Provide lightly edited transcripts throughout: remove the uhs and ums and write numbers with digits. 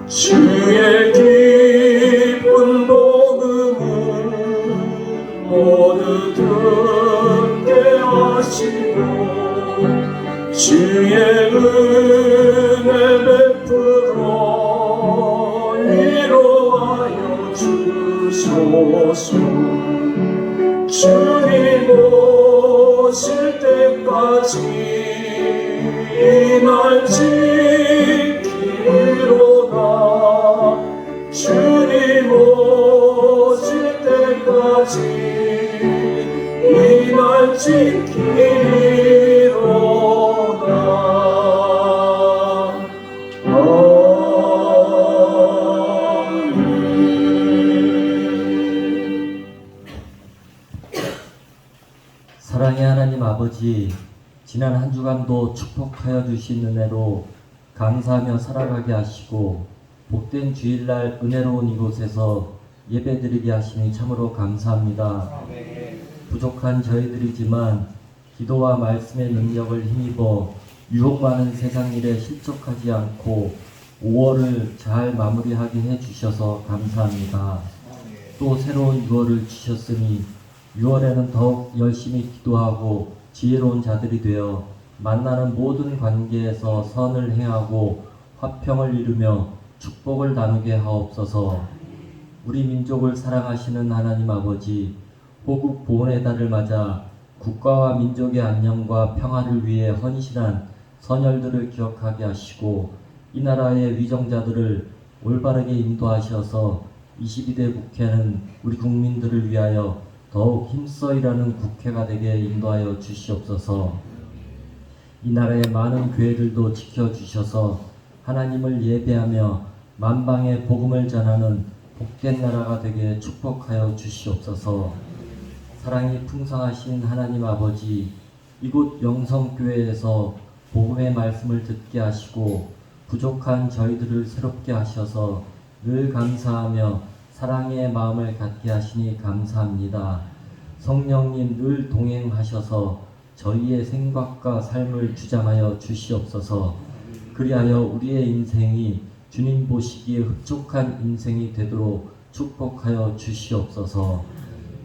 주의 기쁜 복음을 모두 듣게 하시고 주의 은혜 베풀어 위로하여 주소서. 주님 오실 때까지 이 날 지키리로다. 주님 오실 때까지 이 날 지키리로다. 사랑의 하나님 아버지, 지난 한 주간도 축복하여 주신 은혜로 감사하며 살아가게 하시고 복된 주일날 은혜로운 이곳에서 예배드리게 하시니 참으로 감사합니다. 부족한 저희들이지만 기도와 말씀의 능력을 힘입어 유혹 많은 세상 일에 실족하지 않고 5월을 잘 마무리하게 해주셔서 감사합니다. 또 새로운 6월을 주셨으니 6월에는 더욱 열심히 기도하고 지혜로운 자들이 되어 만나는 모든 관계에서 선을 행하고 화평을 이루며 축복을 나누게 하옵소서. 우리 민족을 사랑하시는 하나님 아버지, 호국 보훈의 달을 맞아 국가와 민족의 안녕과 평화를 위해 헌신한 선열들을 기억하게 하시고 이 나라의 위정자들을 올바르게 인도하셔서 22대 국회는 우리 국민들을 위하여 더욱 힘써 일하는 국회가 되게 인도하여 주시옵소서. 이 나라의 많은 교회들도 지켜주셔서 하나님을 예배하며 만방에 복음을 전하는 복된 나라가 되게 축복하여 주시옵소서. 사랑이 풍성하신 하나님 아버지, 이곳 영성교회에서 복음의 말씀을 듣게 하시고 부족한 저희들을 새롭게 하셔서 늘 감사하며 사랑의 마음을 갖게 하시니 감사합니다. 성령님 늘 동행하셔서 저희의 생각과 삶을 주장하여 주시옵소서. 그리하여 우리의 인생이 주님 보시기에 흡족한 인생이 되도록 축복하여 주시옵소서.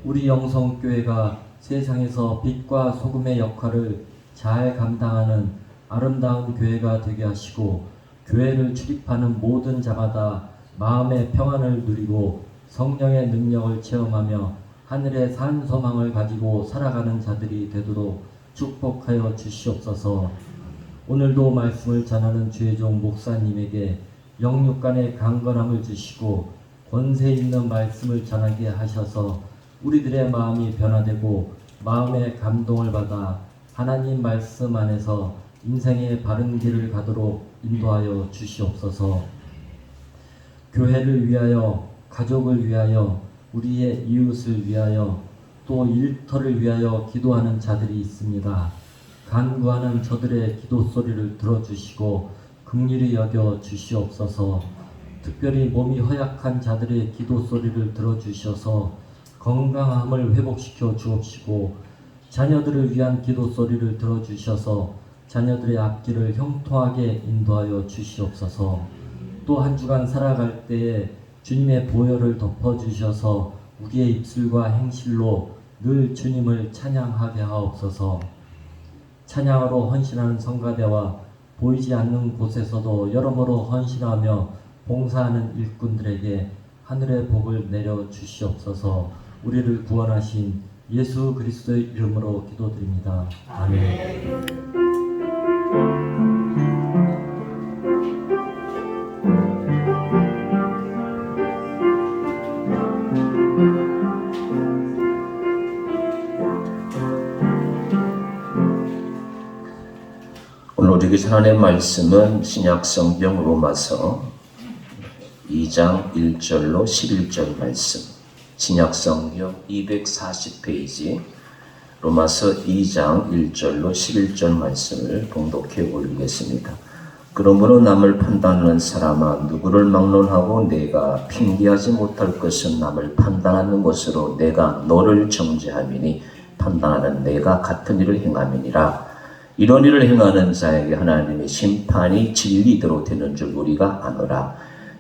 우리 영성교회가 세상에서 빛과 소금의 역할을 잘 감당하는 아름다운 교회가 되게 하시고 교회를 출입하는 모든 자마다 마음의 평안을 누리고 성령의 능력을 체험하며 하늘의 산 소망을 가지고 살아가는 자들이 되도록 축복하여 주시옵소서. 오늘도 말씀을 전하는 주의 종 목사님에게 영육간의 강건함을 주시고 권세 있는 말씀을 전하게 하셔서 우리들의 마음이 변화되고 마음의 감동을 받아 하나님 말씀 안에서 인생의 바른 길을 가도록 인도하여 주시옵소서. 교회를 위하여, 가족을 위하여, 우리의 이웃을 위하여, 또 일터를 위하여 기도하는 자들이 있습니다. 간구하는 저들의 기도 소리를 들어주시고 긍휼히 여겨 주시옵소서. 특별히 몸이 허약한 자들의 기도 소리를 들어주셔서 건강함을 회복시켜 주옵시고 자녀들을 위한 기도 소리를 들어주셔서 자녀들의 앞길을 형통하게 인도하여 주시옵소서. 또 한 주간 살아갈 때에 주님의 보혈을 덮어주셔서 우리의 입술과 행실로 늘 주님을 찬양하게 하옵소서. 찬양으로 헌신하는 성가대와 보이지 않는 곳에서도 여러모로 헌신하며 봉사하는 일꾼들에게 하늘의 복을 내려 주시옵소서. 우리를 구원하신 예수 그리스도의 이름으로 기도드립니다. 아멘. 오늘 우리에게 전하는 말씀은 신약성경 로마서 2장 1절로 11절 말씀, 신약성경 240페이지 로마서 2장 1절로 11절 말씀을 봉독해 올리겠습니다. 그러므로 남을 판단하는 사람아, 누구를 막론하고 내가 핑계하지 못할 것은 남을 판단하는 것으로 내가 너를 정죄함이니 판단하는 내가 같은 일을 행함이니라. 이런 일을 행하는 자에게 하나님의 심판이 진리대로 되는 줄 우리가 아노라.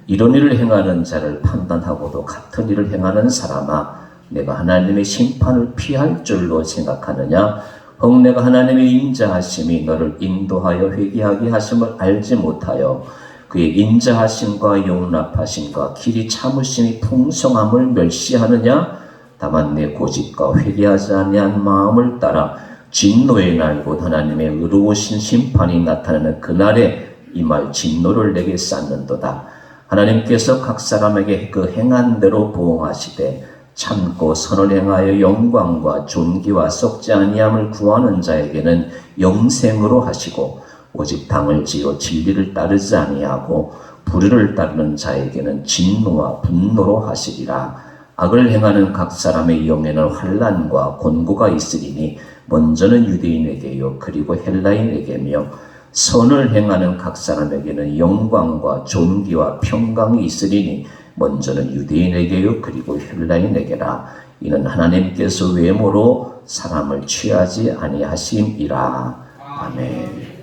이런 일을 행하는 자를 판단하고도 같은 일을 행하는 사람아, 내가 하나님의 심판을 피할 줄로 생각하느냐? 혹 내가 하나님의 인자하심이 너를 인도하여 회개하게 하심을 알지 못하여 그의 인자하심과 용납하심과 길이 참으심이 풍성함을 멸시하느냐? 다만 내 고집과 회개하지 아니한 마음을 따라 진노의 날 곧 하나님의 의로우신 심판이 나타나는 그날에 임할 진노를 내게 쌓는도다. 하나님께서 각 사람에게 그 행한 대로 보응하시되 참고 선을 행하여 영광과 존귀와 썩지 아니함을 구하는 자에게는 영생으로 하시고 오직 당을 지어 진리를 따르지 아니하고 불의를 따르는 자에게는 진노와 분노로 하시리라. 악을 행하는 각 사람의 영에는 환난과 곤고가 있으리니 먼저는 유대인에게요 그리고 헬라인에게며 선을 행하는 각 사람에게는 영광과 존귀와 평강이 있으리니 먼저는 유대인에게요 그리고 헬라인에게라. 이는 하나님께서 외모로 사람을 취하지 아니하심이라. 아멘.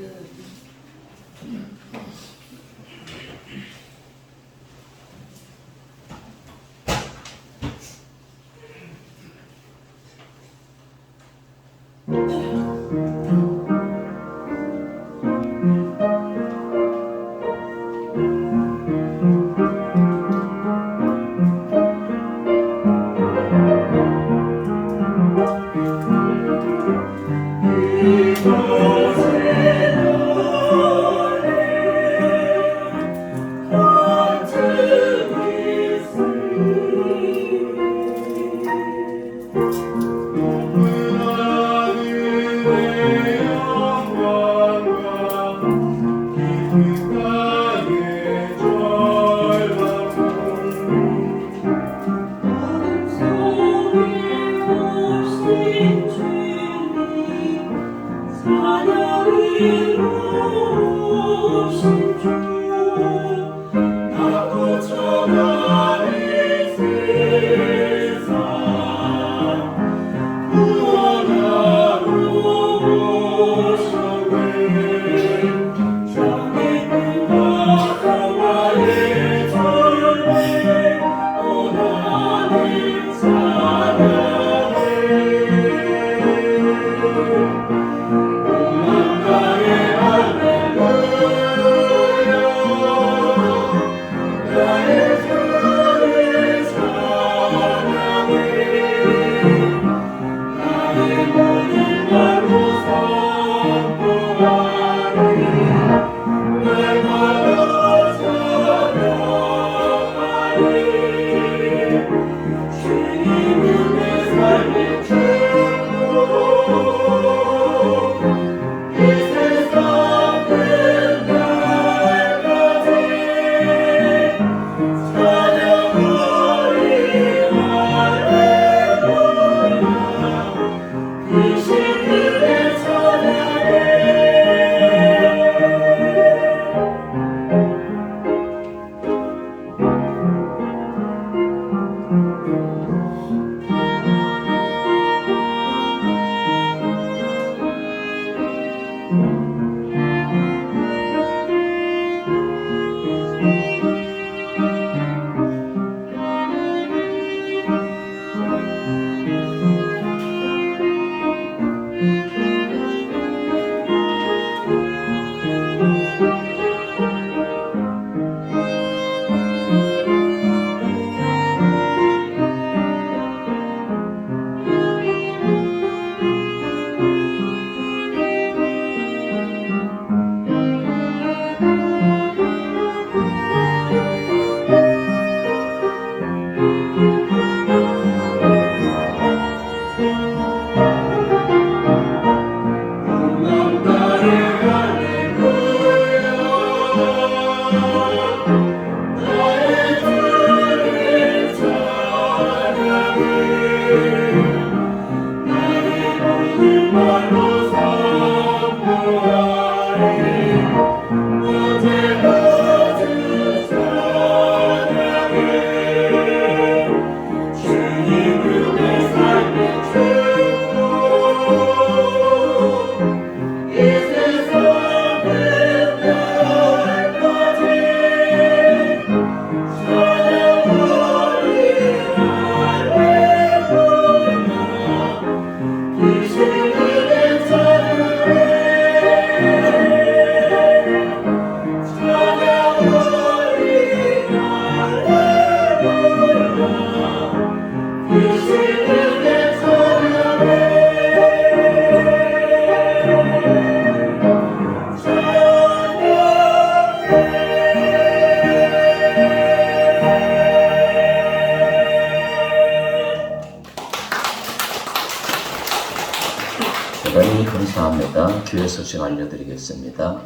교회 소식 알려드리겠습니다.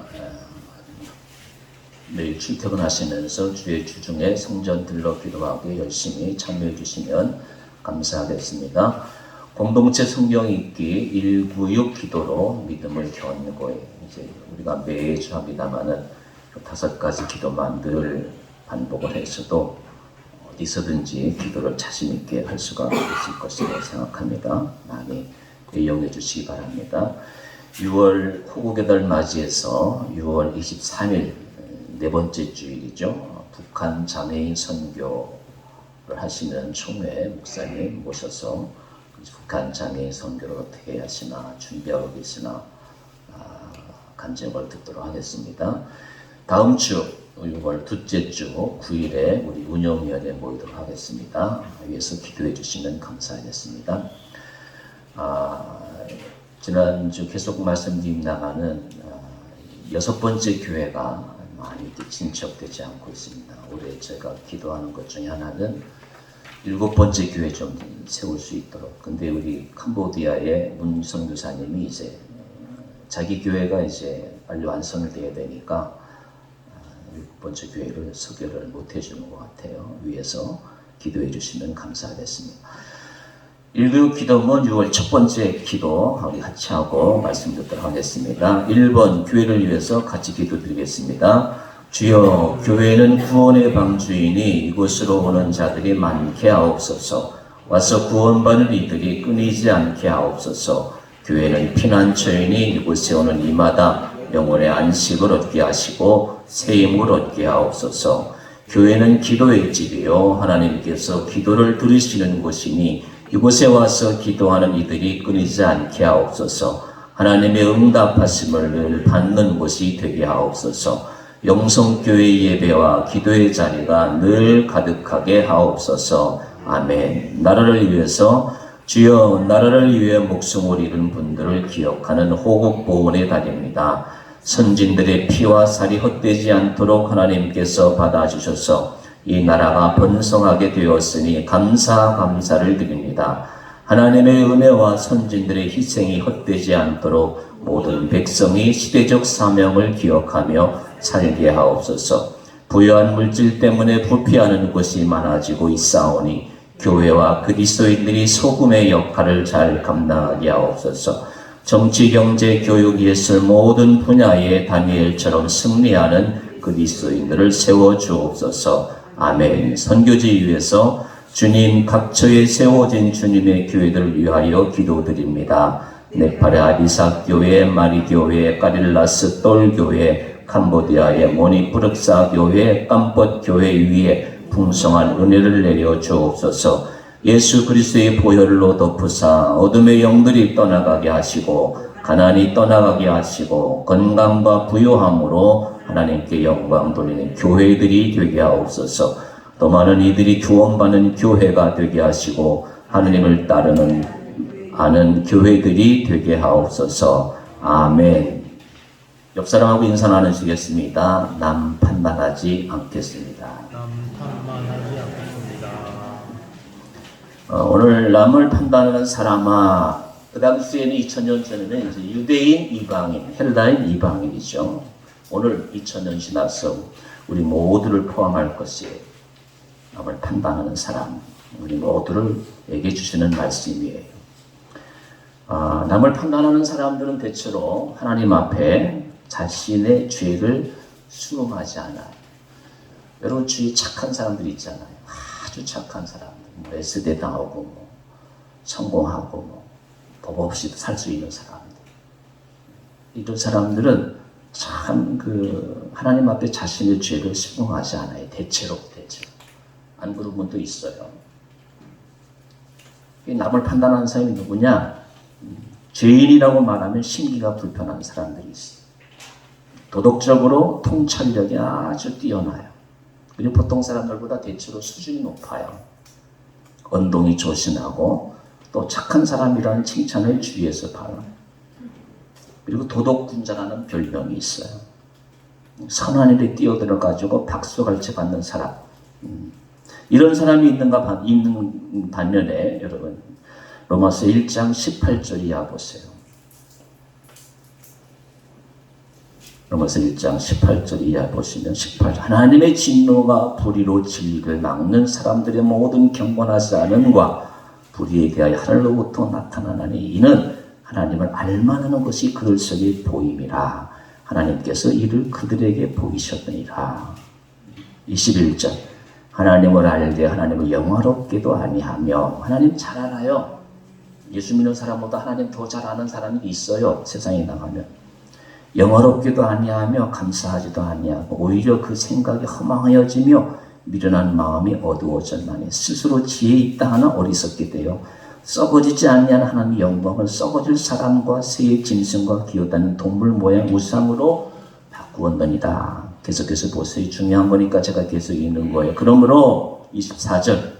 매일 출퇴근하시면서 주의 주중에 성전 들러 기도하기 열심히 참여해 주시면 감사하겠습니다. 공동체 성경 읽기 196 기도로 믿음을 견고해. 이제 우리가 매주 합니다마는 5가지 기도만 늘 반복을 해서도 어디서든지 기도를 자신 있게 할 수가 있을 것이라고 생각합니다. 많이 이용해 주시기 바랍니다. 6월 호국의 맞이해서 6월 23일 네 번째 주일이죠. 북한 장애인 선교를 하시는 총회 목사님 모셔서 북한 장애인 선교를 어떻게 하시나 준비하고 계시나 간증을 듣도록 하겠습니다. 다음 주 6월 둘째 주 9일에 우리 운영위원회 모이도록 하겠습니다. 위해서 기도해 주시면 감사하겠습니다. 지난주 계속 말씀드립니다마는 6번째 교회가 많이 진척되지 않고 있습니다. 올해 제가 기도하는 것 중에 하나는 7번째 교회 좀 세울 수 있도록. 근데 우리 캄보디아의 문 선교사님이 이제 자기 교회가 이제 빨리 완성이 돼야 되니까 7번째 교회를 소개를 못 해주는 것 같아요. 위에서 기도해 주시면 감사하겠습니다. 196 기도문 6월 첫 번째 기도 우리 같이 하고 말씀 듣도록 하겠습니다. 1번 교회를 위해서 같이 기도드리겠습니다. 주여, 교회는 구원의 방주이니 이곳으로 오는 자들이 많게 하옵소서. 와서 구원받는 이들이 끊이지 않게 하옵소서. 교회는 피난처이니 이곳에 오는 이마다 영혼의 안식을 얻게 하시고 새 힘을 얻게 하옵소서. 교회는 기도의 집이요 하나님께서 기도를 들으시는 곳이니 이곳에 와서 기도하는 이들이 끊이지 않게 하옵소서. 하나님의 응답하심을 늘 받는 곳이 되게 하옵소서. 영성교회 예배와 기도의 자리가 늘 가득하게 하옵소서. 아멘. 나라를 위해서 주여, 나라를 위해 목숨을 잃은 분들을 기억하는 호국보훈의 달입니다. 선진들의 피와 살이 헛되지 않도록 하나님께서 받아주셔서 이 나라가 번성하게 되었으니 감사를 드립니다. 하나님의 은혜와 선진들의 희생이 헛되지 않도록 모든 백성이 시대적 사명을 기억하며 살게 하옵소서. 부유한 물질 때문에 부패하는 곳이 많아지고 있사오니 교회와 그리스도인들이 소금의 역할을 잘 감당하게 하옵소서. 정치, 경제, 교육, 예술 모든 분야에 다니엘처럼 승리하는 그리스도인들을 세워주옵소서. 아멘. 선교지 위에서 주님 각처에 세워진 주님의 교회들을 위하여 기도드립니다. 네팔의 아비삭 교회, 마리 교회, 까릴라스 똘 교회, 캄보디아의 모니푸르사 교회, 깜벗 교회 위에 풍성한 은혜를 내려 주옵소서. 예수 그리스도의 보혈로 덮으사 어둠의 영들이 떠나가게 하시고 가난이 떠나가게 하시고 건강과 부요함으로 하나님께 영광 돌리는 교회들이 되게 하옵소서. 또 많은 이들이 구원받는 교회가 되게 하시고 하느님을 따르는 아는 교회들이 되게 하옵소서. 아멘. 옆 사람하고 인사 나누시겠습니다. 남 판단하지 않겠습니다. 오늘 남을 판단하는 사람아, 그 당시에는 2000년 전에는 이제 유대인, 이방인, 헬라인, 이방인이죠. 오늘 2000년 지나서 우리 모두를 포함할 것이 남을 판단하는 사람, 우리 모두를 얘기해 주시는 말씀이에요. 남을 판단하는 사람들은 대체로 하나님 앞에 자신의 죄를 수긍하지 않아요. 여러분 주위에 착한 사람들이 있잖아요. 아주 착한 사람들, S대 당하고 성공하고 법 없이 살 수 있는 사람들. 이런 사람들은 참 하나님 앞에 자신의 죄를 수긍하지 않아요. 대체로. 안 그런 분도 있어요. 남을 판단하는 사람이 누구냐? 죄인이라고 말하면 심기가 불편한 사람들이 있어요. 도덕적으로 통찰력이 아주 뛰어나요. 그리고 보통 사람들보다 대체로 수준이 높아요. 언동이 조신하고 또 착한 사람이라는 칭찬을 주위에서 받아요. 그리고 도덕군자라는 별명이 있어요. 선한 일에 뛰어들어가지고 박수갈채 받는 사람. 이런 사람이 있는 반면에 여러분 로마서 1장 18절 이하 보세요. 로마서 1장 18절 이하 보시면 18절 하나님의 진노가 불의로 진리를 막는 사람들의 모든 경건하지 않음과 불의에 대하여 하늘로부터 나타나나니 이는 하나님을 알만하는 것이 그들 속에 보임이라. 하나님께서 이를 그들에게 보이셨느니라. 21절 하나님을 알되 하나님을 영화롭게도 아니하며. 하나님 잘 알아요. 예수 믿는 사람보다 하나님 더 잘 아는 사람이 있어요. 세상에 나가면. 영화롭게도 아니하며 감사하지도 아니하고 오히려 그 생각이 허망하여지며 미련한 마음이 어두워졌나니 스스로 지혜 있다 하나 어리석게 되어 썩어지지 아니하는 하나님의 영광을 썩어질 사람과 새의 짐승과 기어다니는 동물 모양 우상으로 바꾸었느니라. 계속해서 보세요. 중요한 거니까 제가 계속 읽는 거예요. 그러므로 24절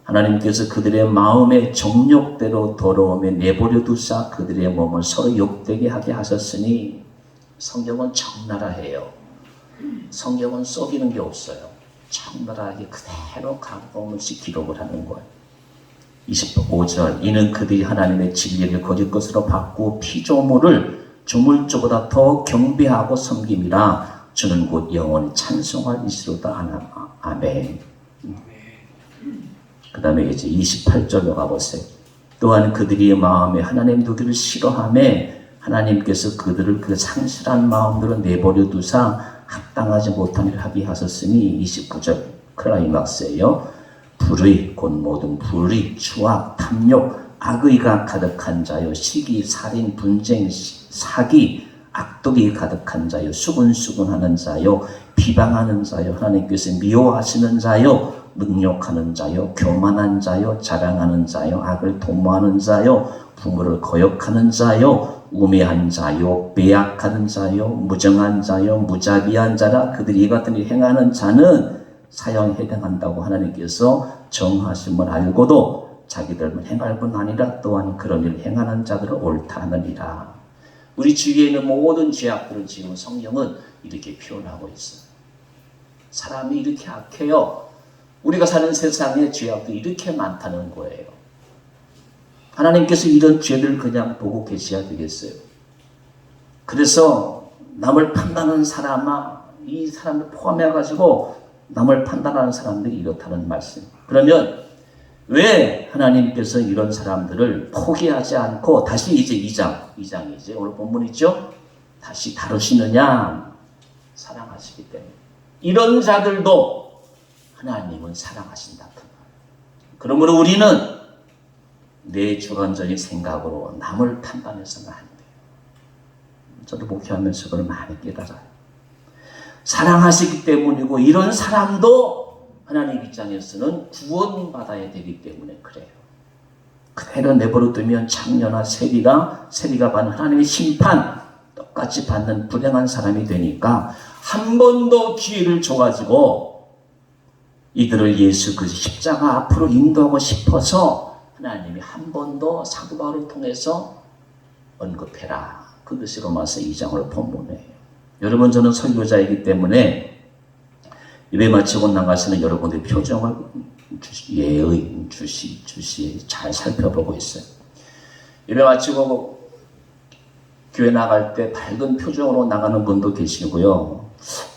하나님께서 그들의 마음의 정욕대로 더러움에 내버려 두사 그들의 몸을 서로 욕되게 하게 하셨으니. 성경은 적나라해요. 성경은 속이는 게 없어요. 적나라하게 그대로 가감없이 기록을 하는 거예요. 25절 이는 그들이 하나님의 진리를 거짓 것으로 바꾸어 피조물을 조물주보다 더 경배하고 섬김이라. 주는 곧 영원히 찬송할 이시로다. 아멘. 그 다음에 이제 28절로 가보세요. 또한 그들이 마음에 하나님 두기를 싫어하며 하나님께서 그들을 그 상실한 마음대로 내버려 두사 합당하지 못한 일을 하게 하셨으니. 29절 클라이막스예요. 불의 곧 모든 불의, 추악, 탐욕, 악의가 가득한 자요 시기, 살인, 분쟁, 사기, 악독이 가득한 자요 수군수군하는 자요 비방하는 자요 하나님께서 미워하시는 자요 능욕하는 자요 교만한 자요 자랑하는 자요 악을 도모하는 자요 부모를 거역하는 자요 우매한 자요 배약하는 자요 무정한 자요 무자비한 자라. 그들이 이 같은 일 행하는 자는 사형에 해당한다고 하나님께서 정하심을 알고도 자기들만 행할 뿐 아니라 또한 그런 일을 행하는 자들을 옳다 하느니라. 우리 주위에 있는 모든 죄악들을 지금 성경은 이렇게 표현하고 있어요. 사람이 이렇게 악해요. 우리가 사는 세상에 죄악들이 이렇게 많다는 거예요. 하나님께서 이런 죄들을 그냥 보고 계셔야 되겠어요. 그래서 남을 판단하는 사람아, 이 사람을 포함해가지고 남을 판단하는 사람들이 이렇다는 말씀. 그러면 왜 하나님께서 이런 사람들을 포기하지 않고 다시 이제 2장이죠. 오늘 본문이죠. 다시 다루시느냐? 사랑하시기 때문에. 이런 자들도 하나님은 사랑하신다. 그러므로 우리는 내 주관적인 생각으로 남을 판단해서는 안 돼요. 저도 목회하면서 그걸 많이 깨달아요. 사랑하시기 때문이고 이런 사람도 하나님 입장에서는 구원받아야 되기 때문에 그래요. 그대로 내버려 두면 창녀나 세리가 받는 하나님의 심판 똑같이 받는 불행한 사람이 되니까 한 번 더 기회를 줘가지고 이들을 예수 그리스도 십자가 앞으로 인도하고 싶어서 하나님이 한 번 더 사도 바울을 통해서 언급해라. 그것이 로마서 2장을 본문이에요. 여러분 저는 설교자이기 때문에 예배 마치고 나가시는 여러분들의 표정을 예의, 주시 잘 살펴보고 있어요. 예배 마치고 교회 나갈 때 밝은 표정으로 나가는 분도 계시고요.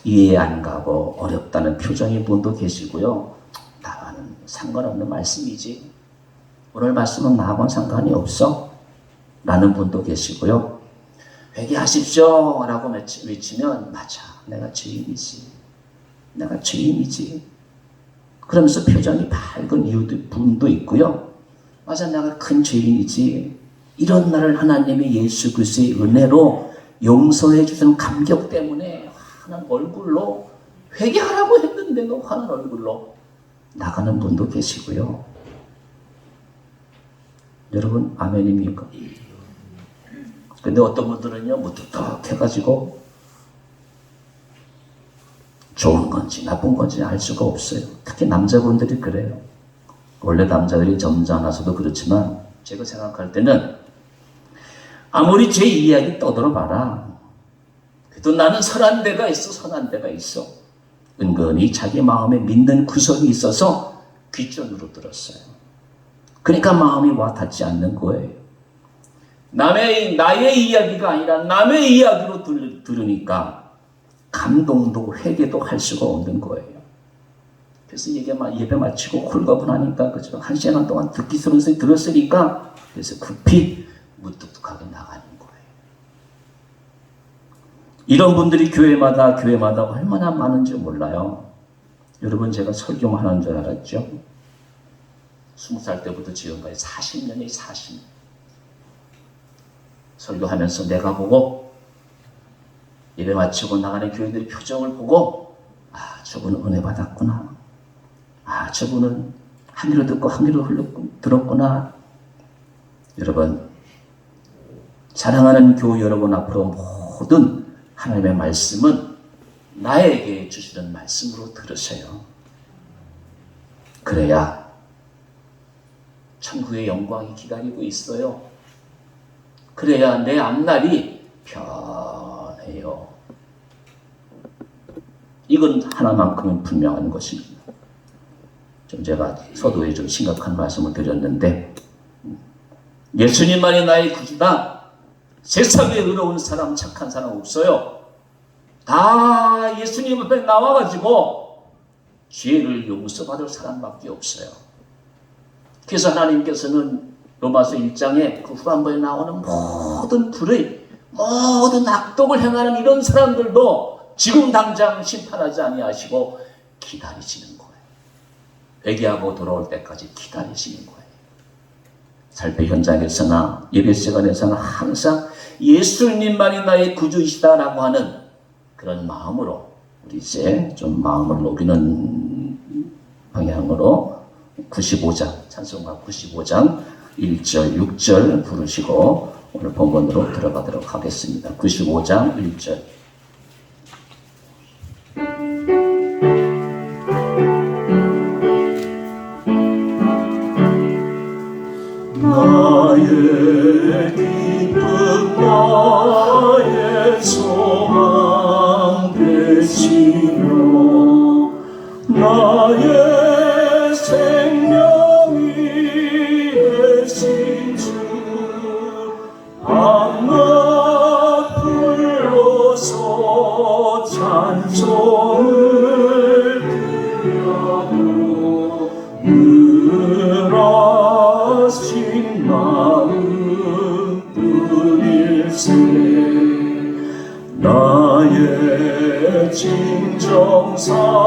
이해 안 가고 어렵다는 표정의 분도 계시고요. 나와는 상관없는 말씀이지. 오늘 말씀은 나하고는 상관이 없어. 라는 분도 계시고요. 회개하십시오 라고 외치면 맞아. 내가 죄인이지. 그러면서 표정이 밝은 분도 있고요. 맞아, 내가 큰 죄인이지. 이런 나를 하나님의 예수 그리스도의 은혜로 용서해 주신 감격 때문에 환한 얼굴로 회개하라고 했는데도 환한 얼굴로 나가는 분도 계시고요. 여러분 아멘입니까? 근데 어떤 분들은요 무뚝뚝해가지고 좋은 건지 나쁜 건지 알 수가 없어요. 특히 남자분들이 그래요. 원래 남자들이 점잖아서도 그렇지만 제가 생각할 때는 아무리 제 이야기 떠들어봐라. 그래도 나는 선한 데가 있어. 은근히 자기 마음에 믿는 구석이 있어서 귀전으로 들었어요. 그러니까 마음이 와 닿지 않는 거예요. 나의 이야기가 아니라 남의 이야기로 들으니까 감동도 회개도 할 수가 없는 거예요. 그래서 예배 마치고 홀가분하니까 그죠? 1시간 동안 듣기 싫은 소리 들었으니까 그래서 급히 무뚝뚝하게 나가는 거예요. 이런 분들이 교회마다 얼마나 많은지 몰라요. 여러분, 제가 설교만 하는 줄 알았죠? 20살 때부터 지금까지 40년이 40년. 설교하면서 내가 보고 예배 마치고 나가는 교인들의 표정을 보고 저분은 은혜 받았구나. 저분은 한 귀로 듣고 한 귀로 들었구나. 여러분, 사랑하는 교우 여러분 앞으로 모든 하나님의 말씀은 나에게 주시는 말씀으로 들으세요. 그래야 천국의 영광이 기다리고 있어요. 그래야 내 앞날이 편해요. 이건 하나만큼은 분명한 것입니다. 좀 제가 서두에 좀 심각한 말씀을 드렸는데, 예수님만이 나의 구주다. 세상에 의로운 사람, 착한 사람 없어요. 다 예수님 앞에 나와가지고 죄를 용서받을 사람밖에 없어요. 그래서 하나님께서는 로마서 1장에 그 후반부에 나오는 모든 불의, 모든 악독을 행하는 이런 사람들도 지금 당장 심판하지 아니하시고 기다리시는 거예요. 회개하고 돌아올 때까지 기다리시는 거예요. 삶의 현장에서나 예배 시간에서나 항상 예수님만이 나의 구주이시다라고 하는 그런 마음으로 우리 이제 좀 마음을 녹이는 방향으로 95장, 찬송가 95장 1절, 6절 부르시고 오늘 본문으로 들어가도록 하겠습니다. 95장 1절. 나의 기쁨 나의 소망 되시며 나의 생명이 되신 주 밤낮 불러서 찬송을 드려도 늘하신 마음 뿐일세. 나의 진정 사모하는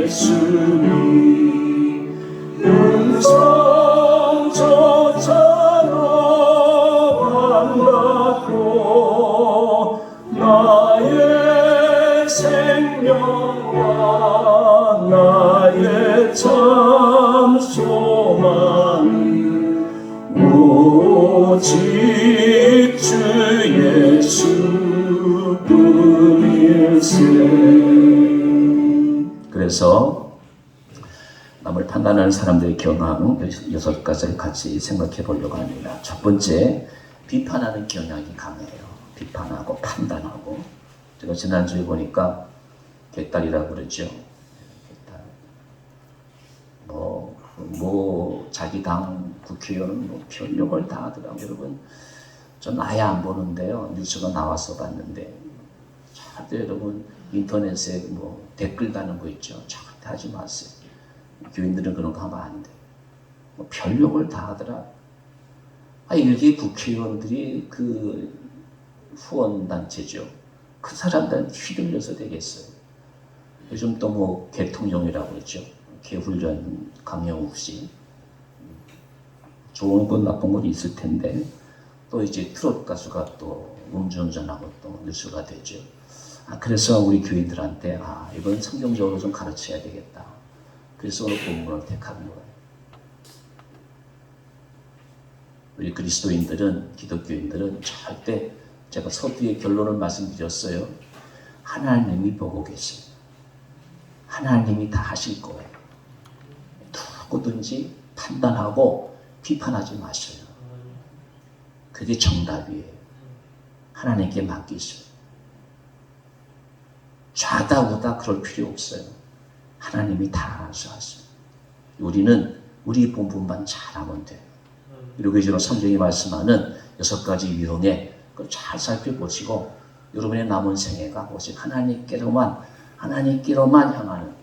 예수님 음성조차로 반갑고 나의 생명과 나의 참 소망은 오직 주 예수 뿐일세. 그래서 남을 판단하는 사람들의 경향 6가지를 같이 생각해 보려고 합니다. 첫 번째, 비판하는 경향이 강해요. 비판하고 판단하고. 제가 지난주에 보니까 개딸이라고 그러죠. 개딸. 자기 당 국회의원은 별 욕을 다 하더라고요. 여러분, 전 아예 안 보는데요. 뉴스가 나와서 봤는데, 절대 여러분 인터넷에 댓글 다는 거 있죠. 절대 하지 마세요. 교인들은 그런 거 하면 안 돼. 별 욕을 다 하더라. 이렇게 국회의원들이 그 후원단체죠. 그 사람들은 휘둘려서 되겠어요. 요즘 또 개통령이라고 그러죠. 개훈련 강영욱 씨. 좋은 건 나쁜 건 있을 텐데, 또 이제 트롯 가수가 또 음주운전하고 또 뉴스가 되죠. 그래서 우리 교인들한테 이건 성경적으로 좀 가르쳐야 되겠다. 그래서 오늘 본문을 택한 거예요. 우리 그리스도인들은, 기독교인들은 절대, 제가 서두에 결론을 말씀드렸어요. 하나님이 보고 계세요. 하나님이 다 하실 거예요. 누구든지 판단하고 비판하지 마세요. 그게 정답이에요. 하나님께 맡기세요. 좌다우다 그럴 필요 없어요. 하나님이 다 알아서 하세요. 우리는 우리 본분만 잘하면 돼요. 그리고 이제는 성경이 말씀하는 6가지 유형의 그걸 잘 살펴보시고 여러분의 남은 생애가 오직 하나님께로만 향하는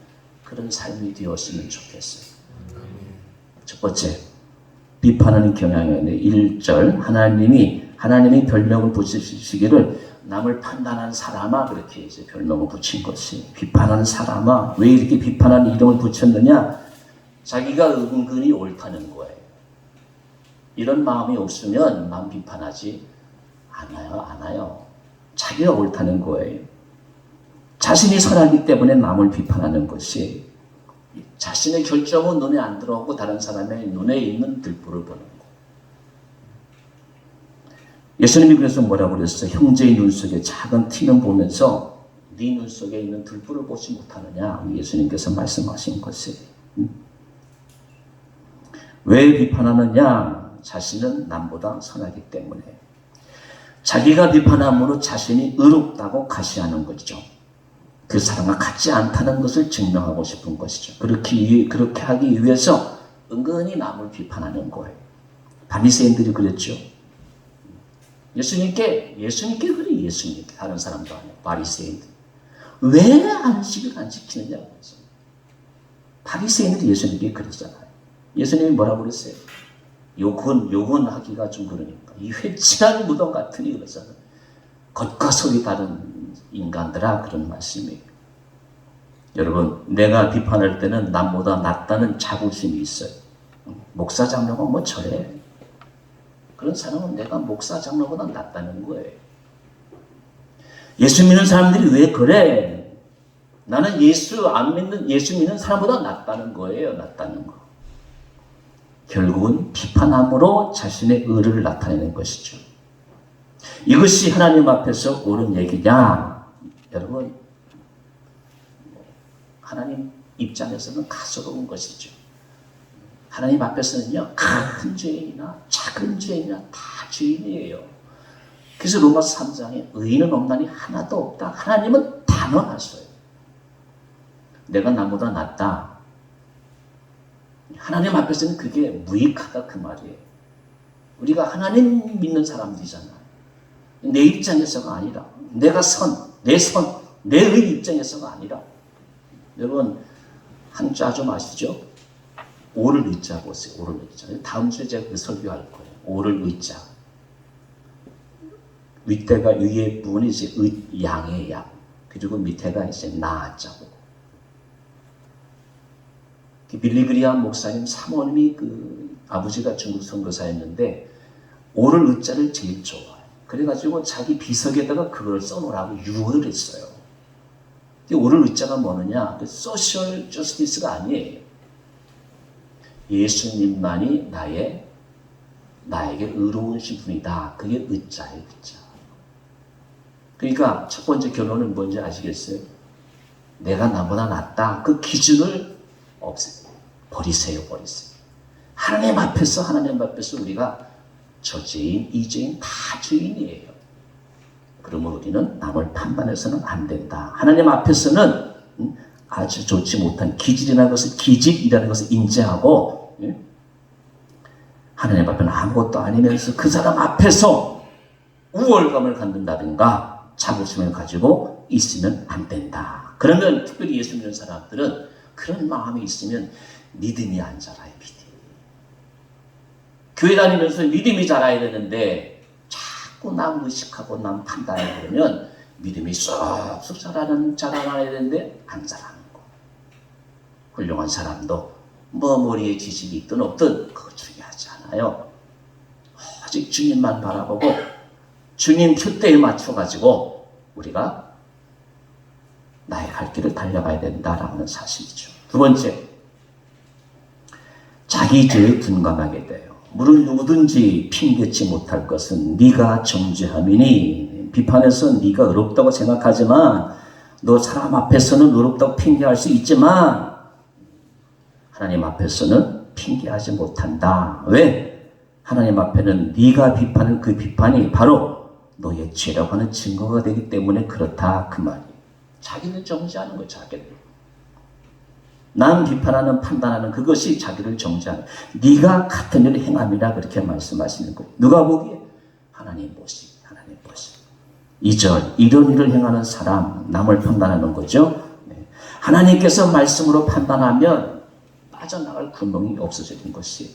그런 삶이 되었으면 좋겠어요. 첫 번째, 비판하는 경향의 1절 하나님이 별명을 붙이시기를 남을 판단하는 사람아 그렇게 이제 별명을 붙인 것이 비판하는 사람아. 왜 이렇게 비판하는 이름을 붙였느냐? 자기가 은근히 옳다는 거예요. 이런 마음이 없으면 남 비판하지 않아요. 자기가 옳다는 거예요. 자신이 선하기 때문에 남을 비판하는 것이 자신의 결정은 눈에 안 들어오고 다른 사람의 눈에 있는 들보를 보는 거. 예수님이 그래서 뭐라고 그랬어요? 형제의 눈 속에 작은 티는 보면서 네 눈 속에 있는 들보를 보지 못하느냐? 예수님께서 말씀하신 것이. 왜 비판하느냐? 자신은 남보다 선하기 때문에. 자기가 비판함으로 자신이 의롭다고 가시하는 것이죠. 그 사람과 같지 않다는 것을 증명하고 싶은 것이죠. 그렇게 하기 위해서 은근히 남을 비판하는 거예요. 바리새인들이 그랬죠. 예수님께 그래. 예수님께 다른 사람도 아니에요. 바리새인들 왜 안식을 안 지키느냐고 해서 바리새인들이 예수님께 그랬잖아요. 예수님이 뭐라고 그랬어요? 욕은 하기가 좀 그러니까 이 회칠한 무덤 같으니 그러잖아요. 겉과 속이 다른 인간들아 그런 말씀이에요. 여러분 내가 비판할 때는 남보다 낫다는 자부심이 있어요. 목사 장로가 뭐 저래? 그런 사람은 내가 목사 장로보다 낫다는 거예요. 예수 믿는 사람들이 왜 그래? 나는 예수 믿는 사람보다 낫다는 거예요. 낫다는 거. 결국은 비판함으로 자신의 의를 나타내는 것이죠. 이것이 하나님 앞에서 옳은 얘기냐? 여러분 하나님 입장에서는 가소로운 것이죠. 하나님 앞에서는요 큰 죄인이나 작은 죄인이나 다 죄인이에요. 그래서 로마서 3장에 의인은 없나니 하나도 없다. 하나님은 단언하셔요. 내가 남보다 낫다. 하나님 앞에서는 그게 무익하다 그 말이에요. 우리가 하나님 믿는 사람들이잖아. 내 입장에서가 아니라 내가 내 의 입장에서가 아니라 여러분 한자 좀 아시죠? 오를 의자 보세요. 오를 의자. 다음 주에 제가 그 설교할 거예요. 오를 의자. 윗대가 위에 부분이 이제 양의 양. 그리고 밑에가 이제 나자고. 빌리그리암 목사님 사모님이 그 아버지가 중국 선교사였는데 오를 의자를 제일 좋아해요. 그래가지고 자기 비석에다가 그걸 써놓으라고 유언을 했어요. 오를 의자가 뭐느냐? 소셜 저스티스가 아니에요. 예수님만이 나에게 의로우신 분이다. 그게 의자예요, 의자. 그러니까 첫 번째 결론은 뭔지 아시겠어요? 내가 나보다 낫다. 그 기준을 버리세요. 하나님 앞에서 우리가 저 죄인, 이 죄인 다 죄인이에요. 그러면 우리는 남을 판단해서는 안 된다. 하나님 앞에서는 아주 좋지 못한 기질이라는 것을 인지하고 하나님 앞에는 아무것도 아니면서 그 사람 앞에서 우월감을 갖는다든가 자부심을 가지고 있으면 안 된다. 그러면 특별히 예수 믿는 사람들은 그런 마음이 있으면 믿음이 안 자라요. 교회 다니면서 믿음이 자라야 되는데 자꾸 남 의식하고 남 판단하고 그러면 믿음이 쏙쏙 자라나야 되는데 안 자라는 거. 훌륭한 사람도 뭐 머리에 지식이 있든 없든 그거 중요하지 않아요. 오직 주님만 바라보고 주님 표대에 맞춰가지고 우리가 나의 갈 길을 달려가야 된다라는 사실이죠. 두 번째, 자기 죄에 둔감하게 돼요. 물은 누구든지 핑계치 못할 것은 네가 정죄함이니. 비판에서 네가 의롭다고 생각하지만 너 사람 앞에서는 의롭다고 핑계할 수 있지만 하나님 앞에서는 핑계하지 못한다. 왜? 하나님 앞에는 네가 비판한 그 비판이 바로 너의 죄라고 하는 증거가 되기 때문에 그렇다 그 말이에요. 자기를 정죄하는 거예요. 자기를. 남 비판하는 판단하는 그것이 자기를 정죄하는. 네가 같은 일을 행함이라 그렇게 말씀하시는 거예요. 누가 보기에 하나님 보시기. 하나님 하나님 보시. 2절, 이런 일을 행하는 사람, 남을 판단하는 거죠. 하나님께서 말씀으로 판단하면 빠져나갈 구멍이 없어지는 것이.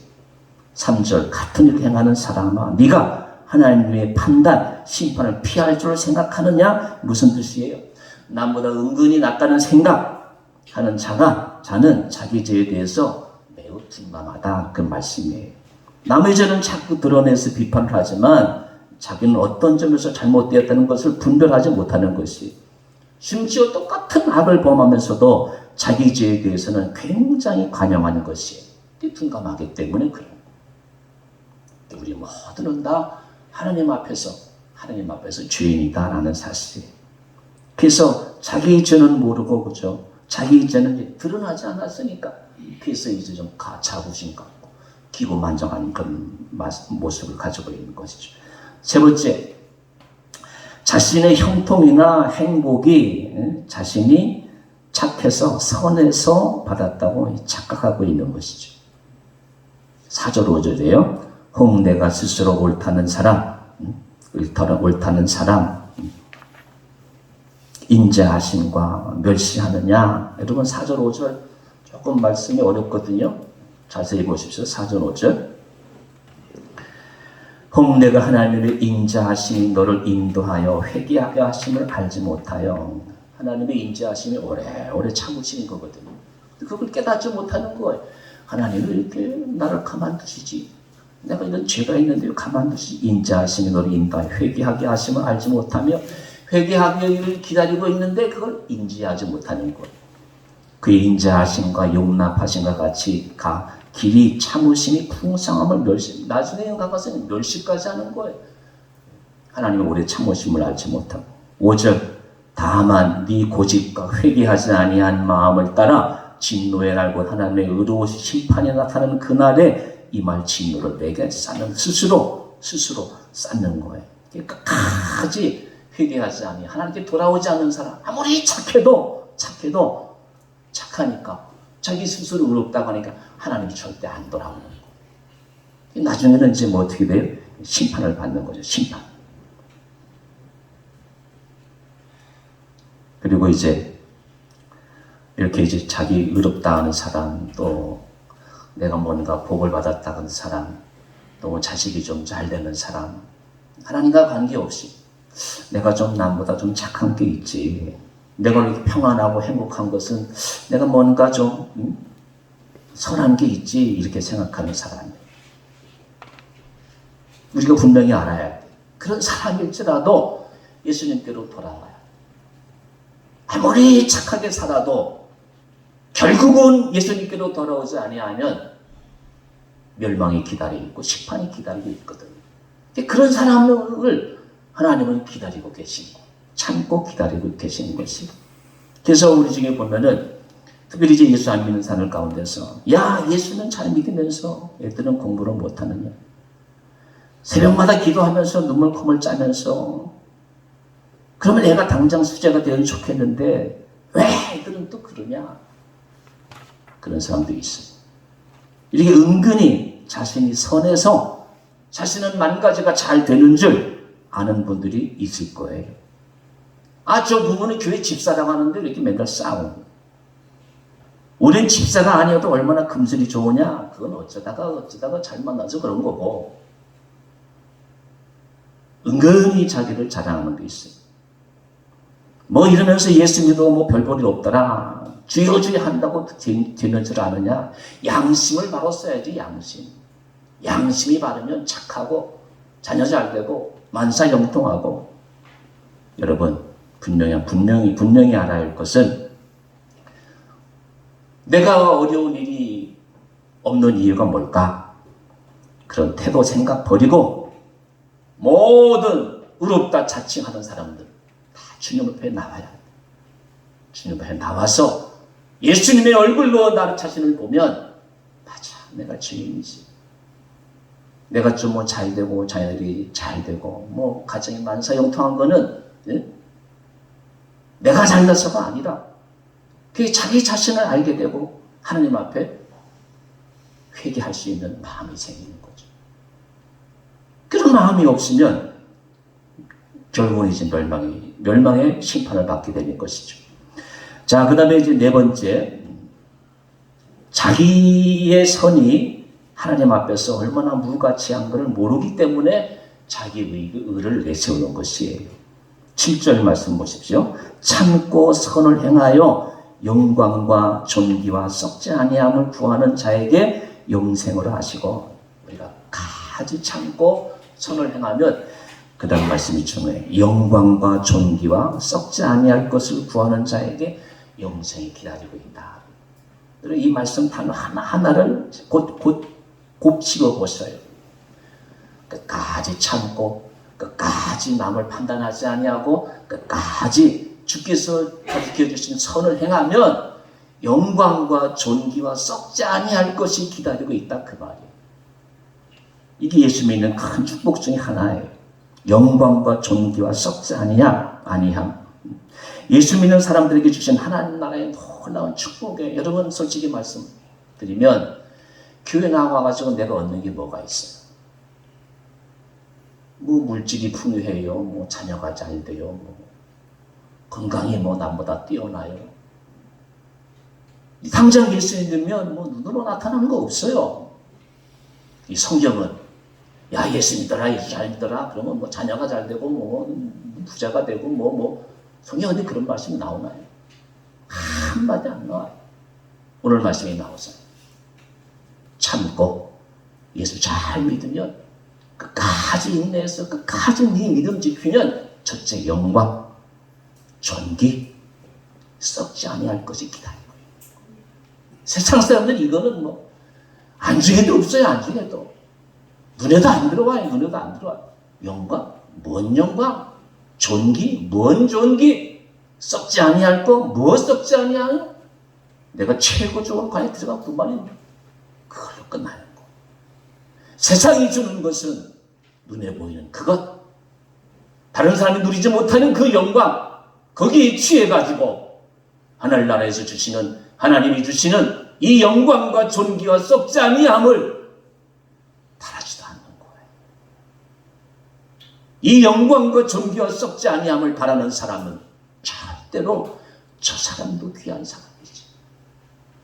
3절, 같은 일을 행하는 사람아, 네가 하나님의 판단, 심판을 피할 줄 생각하느냐? 무슨 뜻이에요? 남보다 은근히 낫다는 생각하는 자는 자기 죄에 대해서 매우 둔감하다, 그 말씀이에요. 남의 죄는 자꾸 드러내서 비판을 하지만 자기는 어떤 점에서 잘못되었다는 것을 분별하지 못하는 것이, 심지어 똑같은 악을 범하면서도 자기 죄에 대해서는 굉장히 관용하는 것이 둔감하기 때문에 그래요. 우리 모두는 다 하나님 앞에서 죄인이다라는 사실. 그래서 자기 죄는 모르고, 그죠? 자기 죄는 드러나지 않았으니까, 그래서 이제 좀 자부심 갖고 기고만장한 그런 모습을 가지고 있는 것이죠. 세 번째, 자신의 형통이나 행복이 자신이 착해서 선해서 받았다고 착각하고 있는 것이죠. 4절 5절이에요. 혹 내가 스스로 옳다는 사람, 인자하심과 멸시하느냐. 여러분 4절 5절 조금 말씀이 어렵거든요. 자세히 보십시오. 4절 5절. 혹 내가 하나님의 인자하심이 너를 인도하여 회개하게 하심을 알지 못하여. 하나님의 인자하심이 오래오래 참으시는 거거든요. 그걸 깨닫지 못하는 거예요. 하나님은 이렇게 나를 가만두시지. 내가 이런 죄가 있는데 가만두시. 인자하심이 너를 인도하여 회개하게 하심을 알지 못하며, 회개하기를 기다리고 있는데 그걸 인지하지 못하는 거예요. 그의 인자하심과 용납하심과 같이 길이 참으심이 풍성함을 나중에 가서는 멸시까지 하는 거예요. 하나님의 오래 참으심을 알지 못하고. 5절, 다만 네 고집과 회개하지 아니한 마음을 따라 진노의 날 곧 하나님의 의로우신 심판이 나타나는 그날에 이 말 진노를 내게 쌓는, 스스로 쌓는 거예요. 끝까지 회개하지 않니 하나님께 돌아오지 않는 사람, 아무리 착하니까 자기 스스로 의롭다고 하니까 하나님이 절대 안 돌아오는 거예요. 나중에는 이제 뭐 어떻게 돼요? 심판을 받는 거죠. 심판. 그리고 이제 이렇게 이제 자기 의롭다 하는 사람, 또 내가 뭔가 복을 받았다 하는 사람, 또 자식이 좀 잘 되는 사람, 하나님과 관계없이 내가 좀 남보다 좀 착한 게 있지, 내가 이렇게 평안하고 행복한 것은 내가 뭔가 좀 선한 게 있지, 이렇게 생각하는 사람이에요. 우리가 분명히 알아야 돼. 그런 사람일지라도 예수님께로 돌아와요. 아무리 착하게 살아도 결국은 예수님께로 돌아오지 아니하면 멸망이 기다리고 있고 심판이 기다리고 있거든요. 그런 사람을 하나님은 기다리고 계시고 참고 기다리고 계시는 것이. 그래서 우리 중에 보면은 특별히 이제 예수 안 믿는 사람 가운데서, 야, 예수는 잘 믿으면서 애들은 공부를 못하느냐, 새벽마다 기도하면서 눈물콧물 짜면서, 그러면 애가 당장 수재가 되면 좋겠는데 왜 애들은 또 그러냐, 그런 사람도 있어요. 이렇게 은근히 자신이 선해서 자신은 만 가지가 잘 되는 줄 아는 분들이 있을 거예요. 아, 저 부분은 교회 집사라고 하는데 이렇게 맨날 싸우고, 우린 집사가 아니어도 얼마나 금슬이 좋으냐, 그건 어쩌다가 잘 만나서 그런 거고, 은근히 자기를 자랑하는 게 있어요. 뭐 이러면서 예수 믿어 뭐 별 볼일 없더라, 주여 주여 한다고 되는 줄 아느냐. 양심을 바로 써야지. 양심이 바르면 착하고 자녀 잘 되고 만사형통하고. 여러분 분명히 알아야 할 것은, 내가 어려운 일이 없는 이유가 뭘까? 그런 태도 생각 버리고 모든 의롭다 자칭하는 사람들 다 주님 앞에 나와야 돼. 주님 앞에 나와서 예수님의 얼굴로 나를 자신을 보면, 맞아, 내가 죄인이지. 내가 좀 뭐 잘 되고 자녀들이 잘 되고 뭐 가정이 만사형통한 거는 내가 잘나서가 아니라 그게 자기 자신을 알게 되고 하나님 앞에 회개할 수 있는 마음이 생기는 거죠. 그런 마음이 없으면 결국은 이제 멸망의 심판을 받게 되는 것이죠. 자, 그 다음에 이제 네 번째, 자기의 선이 하나님 앞에서 얼마나 무가치한 것을 모르기 때문에 자기 의를 내세우는 것이에요. 7절 말씀 보십시오. 참고 선을 행하여 영광과 존귀와 썩지 아니함을 구하는 자에게 영생을 하시고, 우리가 가지 참고 선을 행하면 그 다음 말씀이 중요해요. 영광과 존귀와 썩지 아니할 것을 구하는 자에게 영생이 기다리고 있다. 이 말씀 단어 하나하나를 곱씹어 보셔요. 끝까지 참고 끝까지 남을 판단하지 아니하고 끝까지 주께서 가르쳐 주신 선을 행하면 영광과 존귀와 썩지 아니할 것이 기다리고 있다, 그 말이에요. 이게 예수 믿는 큰 축복 중에 하나예요. 영광과 존귀와 썩지 아니함. 예수 믿는 사람들에게 주신 하나님 나라의 놀라운 축복에, 여러분 솔직히 말씀드리면 교회 나와가지고 내가 얻는 게 뭐가 있어요? 뭐 물질이 풍요해요, 뭐 자녀가 잘 돼요, 뭐 건강이 뭐 남보다 뛰어나요. 당장 예수 믿으면 뭐 눈으로 나타나는 거 없어요. 이 성경은 야, 예수 믿더라, 예수 잘 믿더라, 그러면 뭐 자녀가 잘 되고 뭐 부자가 되고 뭐 성경 어디 그런 말씀이 나오나요? 한마디 안 나와요. 오늘 말씀이 나오세요. 참고 예수 잘 믿으면, 끝까지 인내해서 끝까지 네 믿음 지키면 첫째 영광, 존귀, 썩지 아니할 것이 기다리고 있고. 세상 사람들 이거는 뭐 안중에도 없어요. 안중에도 눈에도 안 들어와요. 눈에도 안 들어와요. 영광? 뭔 영광? 존귀? 뭔 존귀? 썩지 아니할 거? 뭐 썩지 아니하요? 내가 최고적으로 관에 들어가 그 말이 그걸로 끝나는 거. 세상이 주는 것은 눈에 보이는 그것, 다른 사람이 누리지 못하는 그 영광, 거기에 취해가지고 하늘나라에서 주시는, 하나님이 주시는 이 영광과 존귀와 썩지 아니함을 바라지도 않는 거예요. 이 영광과 존귀와 썩지 아니함을 바라는 사람은 절대로 저 사람도 귀한 사람이지,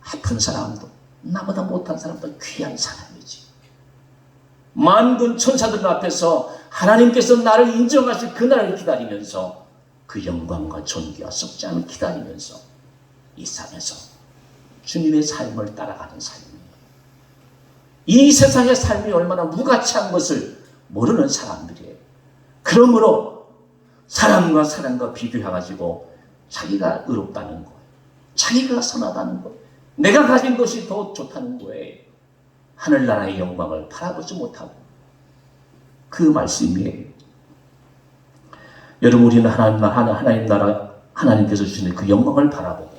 아픈 사람도 나보다 못한 사람도 귀한 사람이지, 만군 천사들 앞에서 하나님께서 나를 인정하실 그날을 기다리면서 그 영광과 존귀와 썩지 않을 기다리면서 이 삶에서 주님의 삶을 따라가는 삶이에요. 이 세상의 삶이 얼마나 무가치한 것을 모르는 사람들이에요. 그러므로 사람과 사람과 비교해가지고 자기가 의롭다는 거예요. 자기가 선하다는 거예요. 내가 가진 것이 더 좋다는 거예요. 하늘나라의 영광을 바라보지 못하고. 그 말씀이에요. 여러분, 우리는 하나님 나라, 하나님께서 주시는 그 영광을 바라보고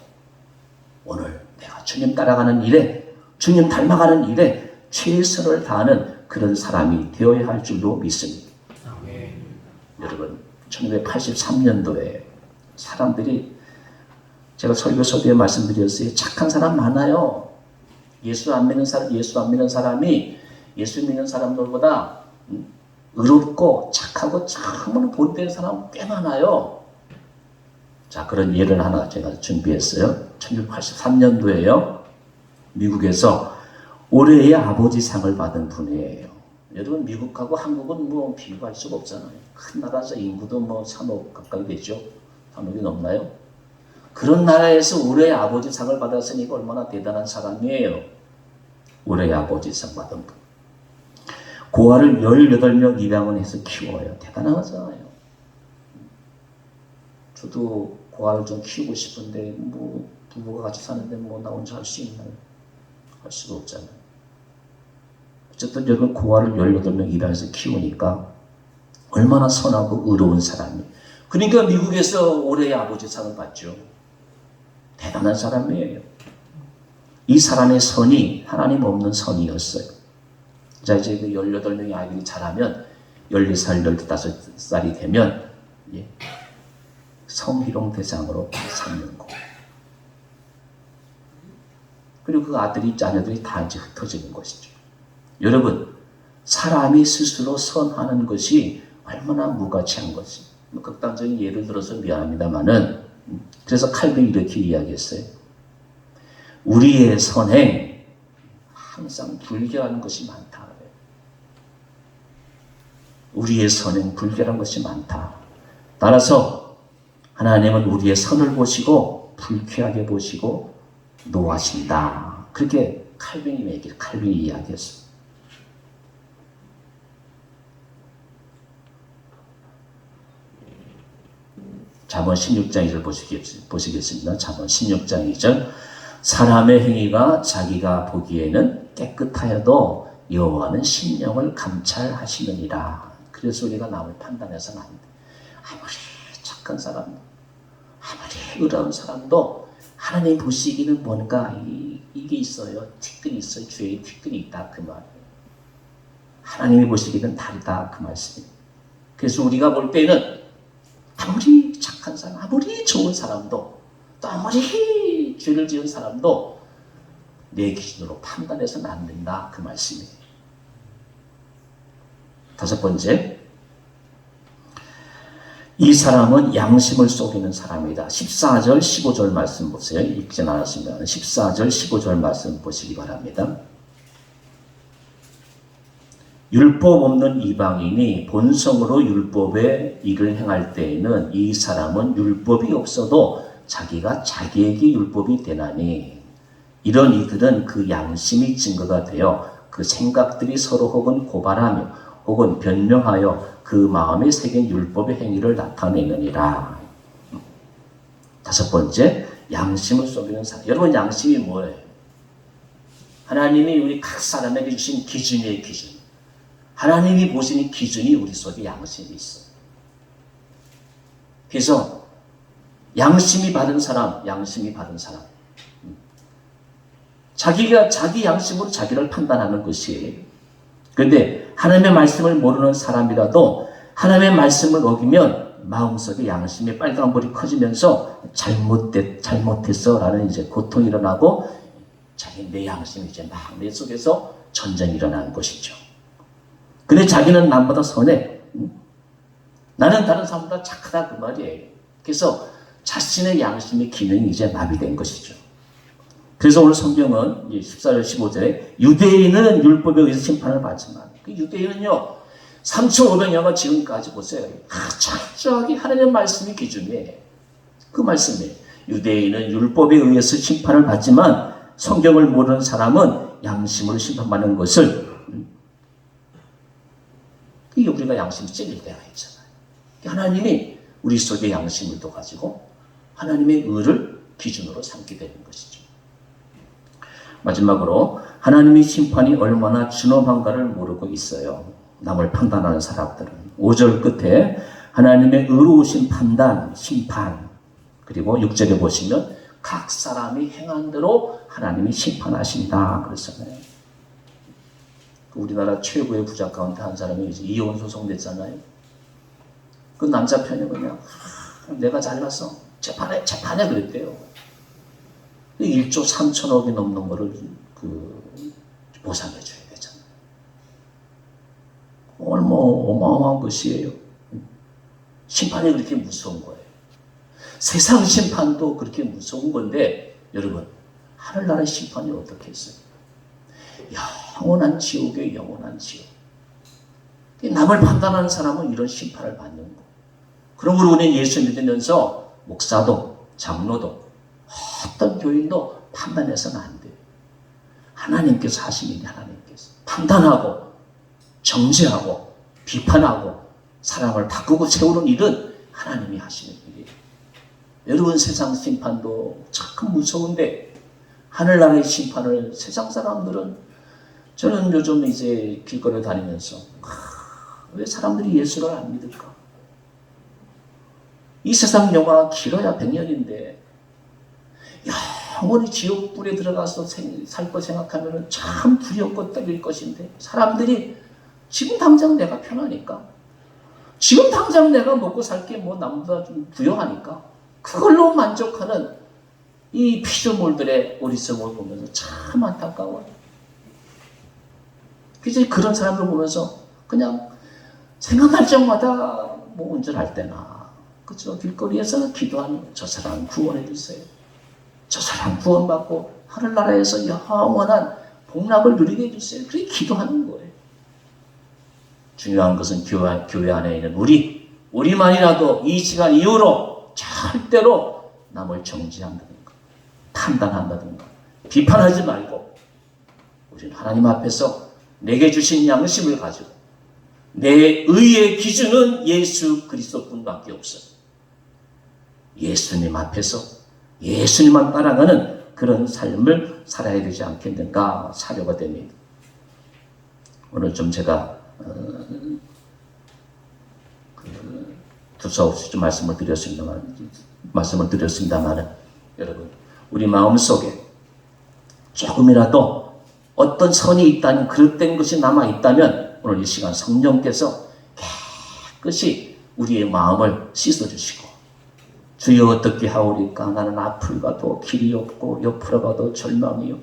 오늘 내가 주님 따라가는 일에, 주님 닮아가는 일에 최선을 다하는 그런 사람이 되어야 할 줄로 믿습니다. 여러분, 1983년도에 사람들이, 제가 설교 서두에 말씀드렸어요. 착한 사람 많아요. 예수 안 믿는 사람이 예수 믿는 사람들보다 의롭고 착하고 참으로 본된 사람 꽤 많아요. 자, 그런 예를 하나 제가 준비했어요. 1983년도에요. 미국에서 올해의 아버지상을 받은 분이에요. 여러분, 미국하고 한국은 뭐 비교할 수가 없잖아요. 큰 나라에서 인구도 뭐 3억 가까이 되죠. 3억이 넘나요? 그런 나라에서 올해의 아버지상을 받았으니까 얼마나 대단한 사람이에요. 올해의 아버지상 받은 분. 고아를 18명 입양을 해서 키워요. 대단하잖아요. 저도 고아를 좀 키우고 싶은데 뭐 부부가 같이 사는데 뭐 나 혼자 할 수 있나요? 할 수가 없잖아요. 어쨌든 여러분, 고아를 18명 입양해서 키우니까 얼마나 선하고 의로운 사람이에요. 그러니까 미국에서 올해의 아버지상을 받죠. 대단한 사람이에요. 이 사람의 선이 하나님 없는 선이었어요. 자, 이제 그 18명의 아이들이 자라면 14살, 15살이 되면 성희롱 대상으로 삼는 거. 그리고 그 아들이, 자녀들이 다 이제 흩어지는 것이죠. 여러분, 사람이 스스로 선하는 것이 얼마나 무가치한 것이. 극단적인 예를 들어서 미안합니다만은, 그래서 칼빈이 이렇게 이야기했어요. 우리의 선행 항상 불결한 것이 많다. 우리의 선행 불결한 것이 많다. 따라서 하나님은 우리의 선을 보시고 불쾌하게 보시고 노하신다. 그렇게 칼빈이 이야기했어요. 잠언 16장 2절 보시겠습니다. 잠언 16장 2절. 사람의 행위가 자기가 보기에는 깨끗하여도 여호와는 심령을 감찰하시느니라. 그래서 우리가 남을 판단해서는 안 돼. 아무리 착한 사람도, 아무리 의로운 사람도 하나님 보시기는 뭔가 이게 있어요. 티끌이 있어요. 죄의 티끌이 있다. 그 말이에요. 하나님이 보시기는 다르다. 그 말씀이에요. 그래서 우리가 볼 때는 아무리 착한 사람, 아무리 좋은 사람도, 또 아무리 죄를 지은 사람도 내 기준으로 판단해서는 안 된다. 그 말씀이에요. 다섯 번째, 이 사람은 양심을 속이는 사람이다. 14절, 15절 말씀 보세요. 읽지 않았으면 14절, 15절 말씀 보시기 바랍니다. 율법 없는 이방인이 본성으로 율법의 일을 행할 때에는 이 사람은 율법이 없어도 자기가 자기에게 율법이 되나니 이런 이들은 그 양심이 증거가 되어 그 생각들이 서로 혹은 고발하며 혹은 변명하여 그 마음에 새긴 율법의 행위를 나타내느니라. 다섯 번째, 양심을 속이는 사람. 여러분, 양심이 뭐예요? 하나님이 우리 각 사람에게 주신 기준이에요. 기준. 하나님이 보시는 기준이 우리 속에 양심이 있어요. 그래서 양심이 바른 사람, 자기가 자기 양심으로 자기를 판단하는 것이에요. 그런데 하나님의 말씀을 모르는 사람이라도 하나님의 말씀을 어기면 마음속에 양심의 빨간불이 커지면서 잘못했어 라는 이제 고통이 일어나고 자기 내 양심이 이제 막 내 속에서 전쟁이 일어나는 것이죠. 근데 자기는 남보다 선해. 나는 다른 사람보다 착하다 그 말이에요. 그래서 자신의 양심의 기능이 이제 마비된 것이죠. 그래서 오늘 성경은 14절 15절에 유대인은 율법에 의해서 심판을 받지만 그 유대인은요 3,500년간 지금까지 보세요. 철저하게 하나님의 말씀이 기준이에요. 그 말씀이에요. 유대인은 율법에 의해서 심판을 받지만 성경을 모르는 사람은 양심으로 심판받는 것을 이게 우리가 양심이 찔릴 때가 있잖아요. 하나님이 우리 속에 양심을 또 가지고 하나님의 의를 기준으로 삼게 되는 것이죠. 마지막으로 하나님의 심판이 얼마나 준엄한가를 모르고 있어요. 남을 판단하는 사람들은. 5절 끝에 하나님의 의로우신 판단, 심판, 그리고 6절에 보시면 각 사람이 행한 대로 하나님이 심판하신다 그랬잖아요. 우리나라 최고의 부자 가운데 한 사람이 이제 이혼 소송됐잖아요. 그 남자 편이 그냥 내가 잘났어 재판에 그랬대요. 1조 3천억이 넘는 거를 보상해 줘야 되잖아요. 얼마 어마어마한 것이에요. 심판이 그렇게 무서운 거예요. 세상 심판도 그렇게 무서운 건데 여러분 하늘나라의 심판이 어떻게 했어요? 영원한 지옥이에요. 영원한 지옥. 남을 판단하는 사람은 이런 심판을 받는 거. 그러므로 우리는 예수 믿으면서 목사도 장로도 어떤 교인도 판단해서는 안 돼요. 하나님께서 하시는 일이 하나님께서 판단하고 정죄하고 비판하고 사람을 바꾸고 세우는 일은 하나님이 하시는 일이에요. 여러분 세상 심판도 참 무서운데 하늘나라의 심판을 세상 사람들은 저는 요즘 이제 길거리 다니면서 왜 사람들이 예수를 안 믿을까? 이 세상 영화가 길어야 100년인데 영원히 지옥불에 들어가서 살 거 생각하면 참 두렵고 떨릴 것인데 사람들이 지금 당장 내가 편하니까 지금 당장 내가 먹고 살 게 뭐 남보다 좀 부여하니까 그걸로 만족하는 이 피조물들의 어리석음을 보면서 참 안타까워요. 그래서 그런 사람들 보면서 그냥 생각날 적마다 뭐 운전할 때나 그저 길거리에서 기도하는 거예요. 저 사람 구원해 주세요. 저 사람 구원받고 하늘나라에서 영원한 복락을 누리게 해주세요. 그렇게 기도하는 거예요. 중요한 것은 교회 안에 있는 우리만이라도 이 시간 이후로 절대로 남을 정죄한다든가 판단한다든가 비판하지 말고 우리는 하나님 앞에서 내게 주신 양심을 가지고 내 의의 기준은 예수 그리스도뿐밖에 없어요. 예수님 앞에서 예수님만 따라가는 그런 삶을 살아야 되지 않겠는가 사료가 됩니다. 오늘 좀 제가 두서없이 좀 말씀을 드렸습니다만 여러분 우리 마음속에 조금이라도 어떤 선이 있다는 그릇된 것이 남아있다면 오늘 이 시간 성령께서 깨끗이 우리의 마음을 씻어주시고 주여 어떻게 하오리까 나는 앞을 가도 길이 없고 옆으로 가도 절망이요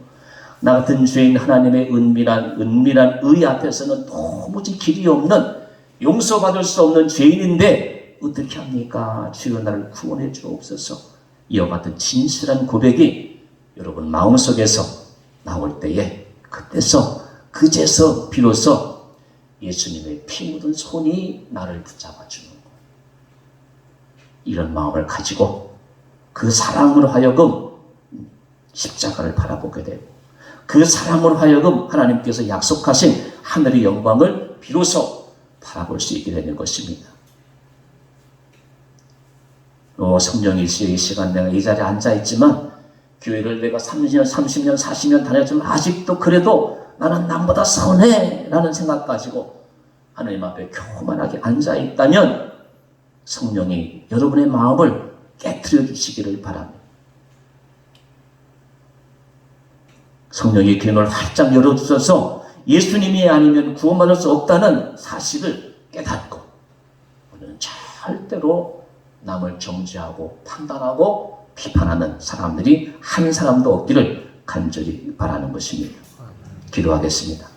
나 같은 죄인 하나님의 은밀한 의 앞에서는 도무지 길이 없는 용서받을 수 없는 죄인인데 어떻게 합니까? 주여 나를 구원해 주옵소서. 이와 같은 진실한 고백이 여러분 마음속에서 나올 때에 그제서 비로소 예수님의 피 묻은 손이 나를 붙잡아 주는 거예요. 이런 마음을 가지고 그 사랑으로 하여금 십자가를 바라보게 되고 그 사랑으로 하여금 하나님께서 약속하신 하늘의 영광을 비로소 바라볼 수 있게 되는 것입니다. 성령이 이 시간 내가 이 자리에 앉아있지만 교회를 내가 30년, 40년 다녔지만 아직도 그래도 나는 남보다 선해 라는 생각 가지고 하나님 앞에 교만하게 앉아있다면 성령이 여러분의 마음을 깨트려 주시기를 바랍니다. 성령이 귀문을 활짝 열어주셔서 예수님이 아니면 구원받을 수 없다는 사실을 깨닫고 우리는 절대로 남을 정죄하고 판단하고 비판하는 사람들이 한 사람도 없기를 간절히 바라는 것입니다. 기도하겠습니다.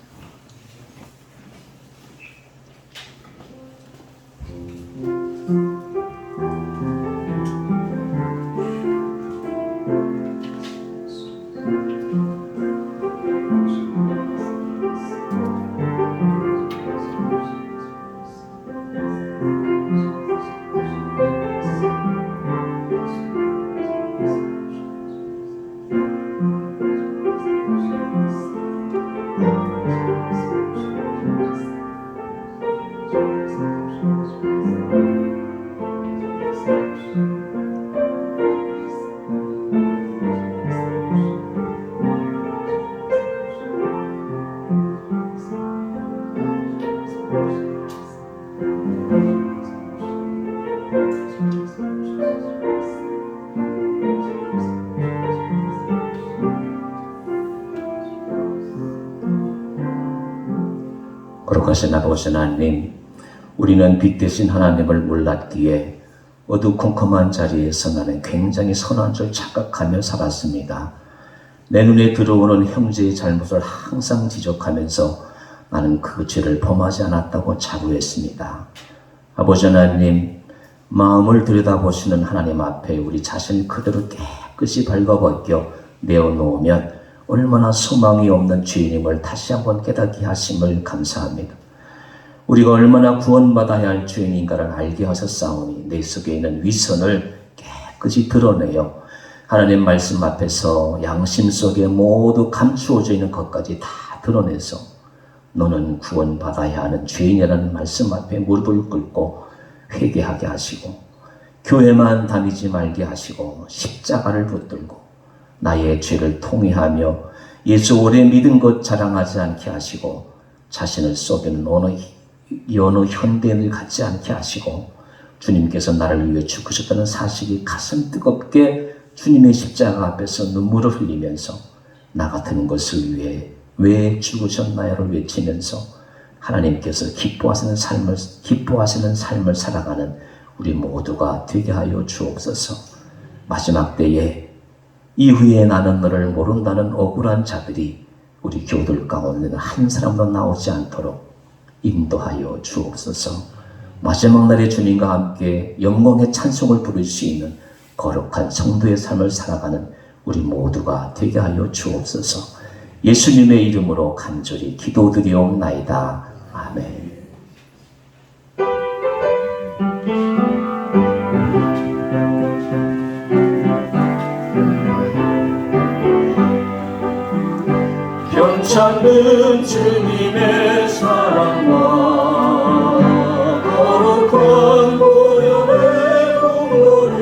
거룩하신 아버지 하나님, 우리는 빛 대신 하나님을 몰랐기에 어두컴컴한 자리에서 나는 굉장히 선한 줄 착각하며 살았습니다. 내 눈에 들어오는 형제의 잘못을 항상 지적하면서 나는 그 죄를 범하지 않았다고 자부했습니다. 아버지 하나님, 마음을 들여다보시는 하나님 앞에 우리 자신 그대로 깨끗이 발가벗겨 내어놓으면 얼마나 소망이 없는 죄인임을 다시 한번 깨닫게 하심을 감사합니다. 우리가 얼마나 구원받아야 할 죄인인가를 알게 하셨사오니 내 속에 있는 위선을 깨끗이 드러내어 하나님 말씀 앞에서 양심 속에 모두 감추어져 있는 것까지 다 드러내서 너는 구원받아야 하는 죄인이라는 말씀 앞에 무릎을 꿇고 회개하게 하시고 교회만 다니지 말게 하시고 십자가를 붙들고 나의 죄를 통회하며 예수 오래 믿은 것 자랑하지 않게 하시고 자신을 속이는 어느 현대인을 갖지 않게 하시고 주님께서 나를 위해 죽으셨다는 사실이 가슴 뜨겁게 주님의 십자가 앞에서 눈물을 흘리면서 나 같은 것을 위해 왜 죽으셨나요를 외치면서 하나님께서 기뻐하시는 삶을 살아가는 우리 모두가 되게 하여 주옵소서. 마지막 때에 이후에 나는 너를 모른다는 억울한 자들이 우리 교우들 가운데는 한 사람도 나오지 않도록 인도하여 주옵소서. 마지막 날에 주님과 함께 영광의 찬송을 부를 수 있는 거룩한 성도의 삶을 살아가는 우리 모두가 되게 하여 주옵소서. 예수님의 이름으로 간절히 기도드리옵나이다. 아멘. 변찮는 주님의 사랑과 거룩한 보혈의 공로를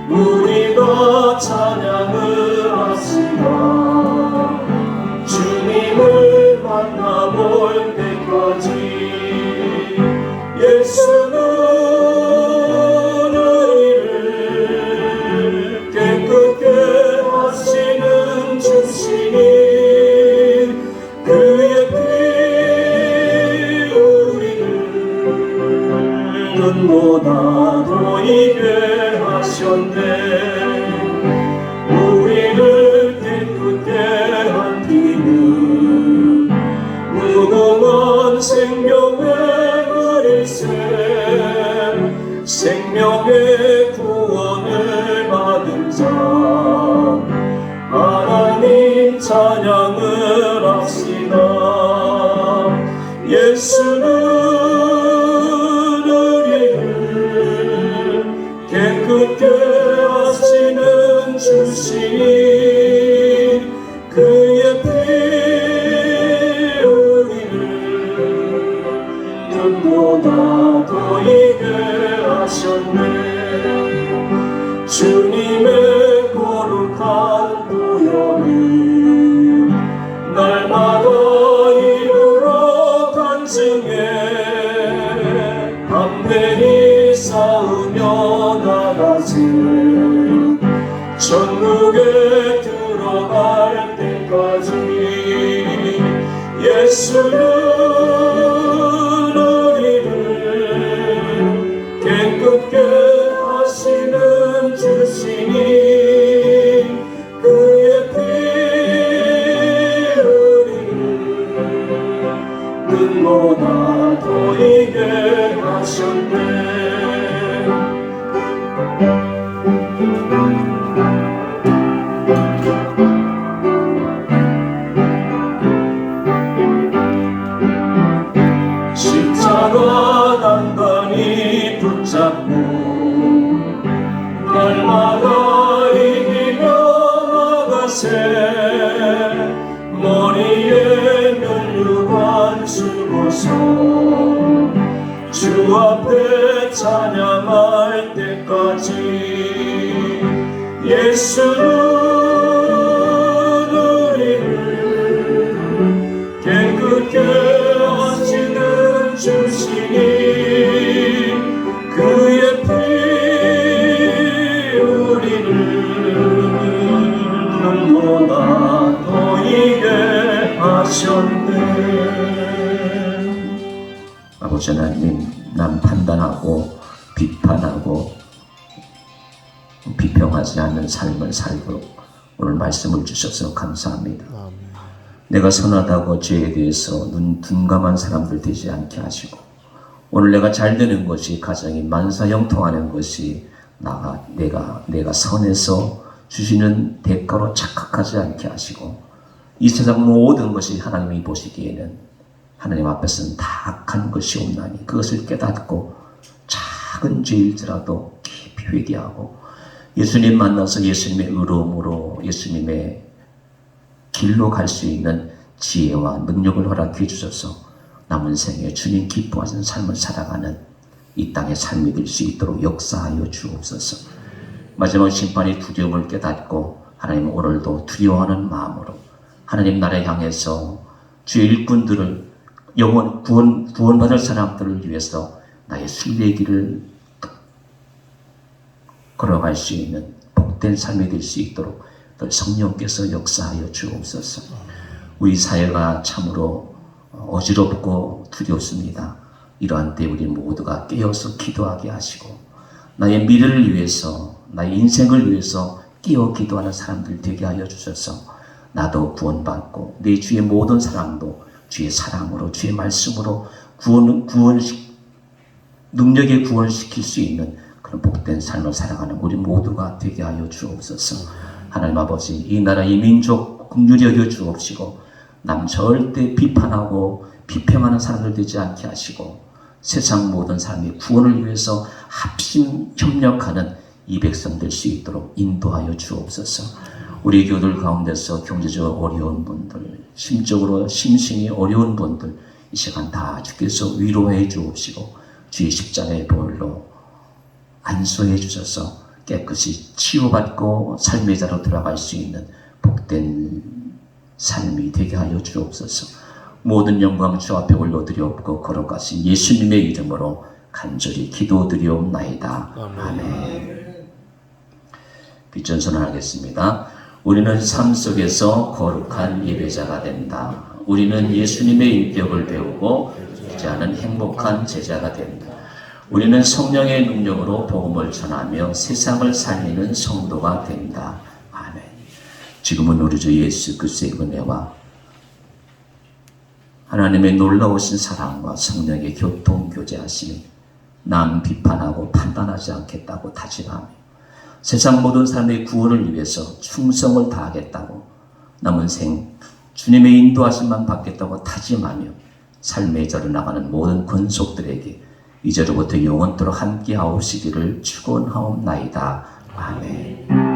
우리가 찬양을 하시라. 주님을 만나볼 때까지 예수는 우리를 깨끗게 하시는 주시니 그의 피 우리를 눈보다 더 이게 하셨네. 우리를 깨끗게 한 피는 무궁한 생명의 그리스 생명의 구원을 받은 자 하나님 찬양을 합시다. 예수는 우리를 깨끗게 하시는 주시니 그의 피 우리를 눈보다 더 이게 하셨네. 주님의 거룩한 보혈을 날마다 이루러 간증해 담대히 쌓으며 나가세. 천국에 들어갈 때까지 예수는 우리를 깨끗게 하시는 주시니 그의 피 우리를 눈보다 더 이게 하셨네. 십자가 단단히 붙잡고 날마다 이기며 나가세. 머리에 면류관 쓰고서 주 앞에 찬양할 때까지 예수는 우리를 깨끗게 하시는 주시니 그의 피 우리를 눈보다 더 이게 하셨네. 아버지 하나님, 남 판단하고 비판하고 비평하지 않는 삶을 살도록 오늘 말씀을 주셔서 감사합니다. 내가 선하다고 죄에 대해서 눈 둔감한 사람들 되지 않게 하시고, 오늘 내가 잘 되는 것이 가정이 만사형통하는 것이 내가 선해서 주시는 대가로 착각하지 않게 하시고, 이 세상 모든 것이 하나님이 보시기에는 하나님 앞에서는 다 악한 것이 없나니 그것을 깨닫고 작은 죄일지라도 깊이 회개하고 예수님 만나서 예수님의 의로움으로 예수님의 길로 갈 수 있는 지혜와 능력을 허락해 주셔서 남은 생에 주님 기뻐하시는 삶을 살아가는 이 땅의 삶이 될 수 있도록 역사하여 주옵소서. 마지막 심판의 두려움을 깨닫고 하나님 오늘도 두려워하는 마음으로 하나님 나라에 향해서 주의 일꾼들을 영원 구원받을 사람들을 위해서 나의 순례길을 걸어갈 수 있는 복된 삶이 될 수 있도록 성령께서 역사하여 주옵소서. 우리 사회가 참으로 어지럽고 두렵습니다. 이러한 때 우리 모두가 깨어서 기도하게 하시고 나의 미래를 위해서 나의 인생을 위해서 깨어 기도하는 사람들 되게 하여 주셔서 나도 구원받고 내 주의 모든 사람도 주의 사랑으로 주의 말씀으로 능력에 구원시킬 수 있는 그런 복된 삶을 살아가는 우리 모두가 되게 하여 주옵소서. 하나님 아버지, 이 나라 이 민족 긍휼히 여겨 주옵시고 남 절대 비판하고 비평하는 사람들 되지 않게 하시고 세상 모든 사람이 구원을 위해서 합심 협력하는 이 백성 될 수 있도록 인도하여 주옵소서. 우리 교들 가운데서 경제적으로 어려운 분들, 심적으로 심신이 어려운 분들 이 시간 다 주께서 위로해 주옵시고 주의 십자가의 보혈로 안수해 주셔서 깨끗이 치유받고 삶의 자로 들어갈 수 있는 복된 삶이 되게 하여 주옵소서. 모든 영광 주 앞에 올려드리옵고 거룩하신 예수님의 이름으로 간절히 기도드리옵나이다. 아멘. 빗전선을 하겠습니다. 우리는 삶 속에서 거룩한 예배자가 된다. 우리는 예수님의 인격을 배우고 이제는 행복한 제자가 된다. 우리는 성령의 능력으로 복음을 전하며 세상을 살리는 성도가 된다. 아멘. 지금은 우리 주 예수 그리스도의 은혜와 하나님의 놀라우신 사랑과 성령의 교통교제하심이 남 비판하고 판단하지 않겠다고 다짐하며 세상 모든 사람의 구원을 위해서 충성을 다하겠다고 남은 생 주님의 인도하심만 받겠다고 다짐하며 삶의 자로 나가는 모든 권속들에게 이제로부터 영원토록 함께 하옵시기를 축원하옵나이다. 아멘.